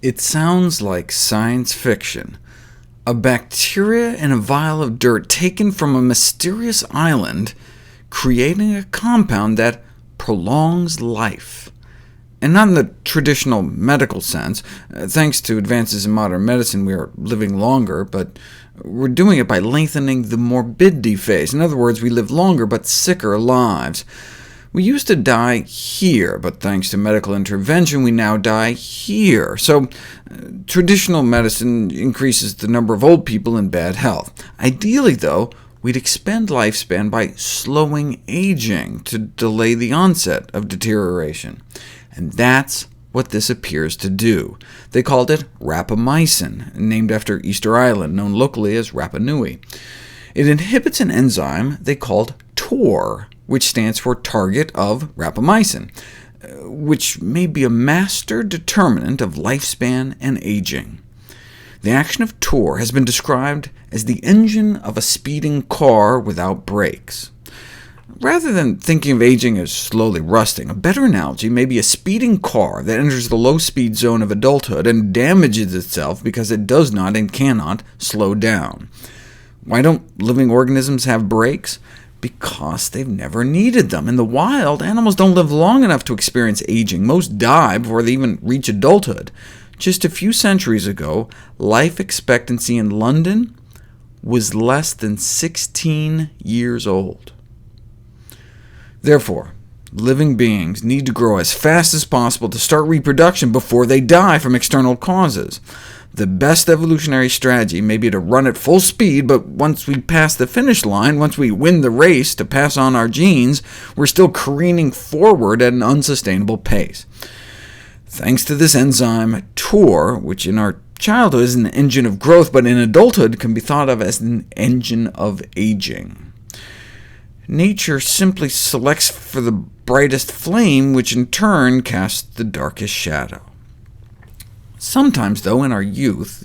It sounds like science fiction. A bacteria in a vial of dirt taken from a mysterious island, creating a compound that prolongs life. And not in the traditional medical sense. Thanks to advances in modern medicine, we are living longer, but we're doing it by lengthening the morbidity phase. In other words, we live longer but sicker lives. We used to die here, but thanks to medical intervention, we now die here. So traditional medicine increases the number of old people in bad health. Ideally, though, we'd expand lifespan by slowing aging to delay the onset of deterioration. And that's what this appears to do. They called it rapamycin, named after Easter Island, known locally as Rapa Nui. It inhibits an enzyme they called TOR, which stands for target of rapamycin, which may be a master determinant of lifespan and aging. The action of TOR has been described as the engine of a speeding car without brakes. Rather than thinking of aging as slowly rusting, a better analogy may be a speeding car that enters the low-speed zone of adulthood and damages itself because it does not and cannot slow down. Why don't living organisms have brakes? Because they've never needed them. In the wild, animals don't live long enough to experience aging. Most die before they even reach adulthood. Just a few centuries ago, life expectancy in London was less than 16 years old. Therefore, living beings need to grow as fast as possible to start reproduction before they die from external causes. The best evolutionary strategy may be to run at full speed, but once we pass the finish line, once we win the race to pass on our genes, we're still careening forward at an unsustainable pace. Thanks to this enzyme, TOR, which in our childhood is an engine of growth, but in adulthood can be thought of as an engine of aging. Nature simply selects for the brightest flame, which in turn casts the darkest shadow. Sometimes, though, in our youth,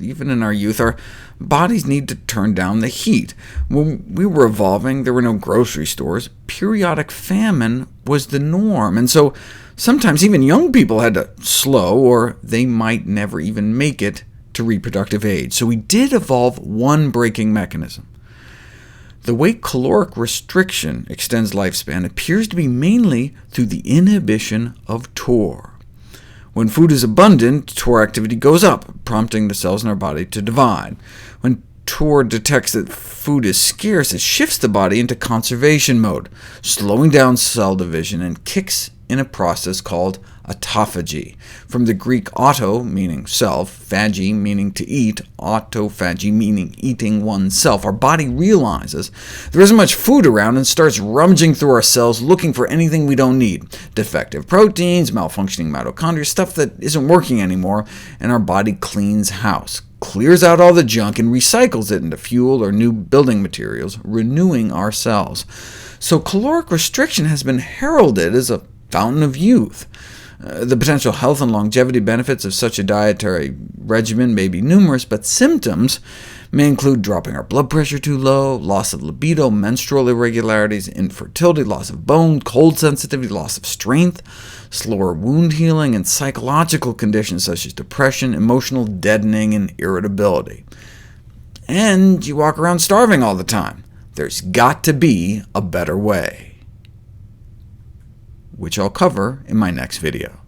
our bodies need to turn down the heat. When we were evolving, there were no grocery stores. Periodic famine was the norm, and so sometimes even young people had to slow, or they might never even make it to reproductive age. So we did evolve one braking mechanism. The way caloric restriction extends lifespan appears to be mainly through the inhibition of TOR. When food is abundant, TOR activity goes up, prompting the cells in our body to divide. When TOR detects that food is scarce, it shifts the body into conservation mode, slowing down cell division, and kicks in a process called autophagy, from the Greek auto, meaning self, phagy, meaning to eat, autophagy, meaning eating oneself. Our body realizes there isn't much food around and starts rummaging through our cells looking for anything we don't need. Defective proteins, malfunctioning mitochondria, stuff that isn't working anymore, and our body cleans house, clears out all the junk, and recycles it into fuel or new building materials, renewing our cells. So caloric restriction has been heralded as a fountain of youth. The potential health and longevity benefits of such a dietary regimen may be numerous, but symptoms may include dropping our blood pressure too low, loss of libido, menstrual irregularities, infertility, loss of bone, cold sensitivity, loss of strength, slower wound healing, and psychological conditions such as depression, emotional deadening, and irritability. And you walk around starving all the time. There's got to be a better way, which I'll cover in my next video.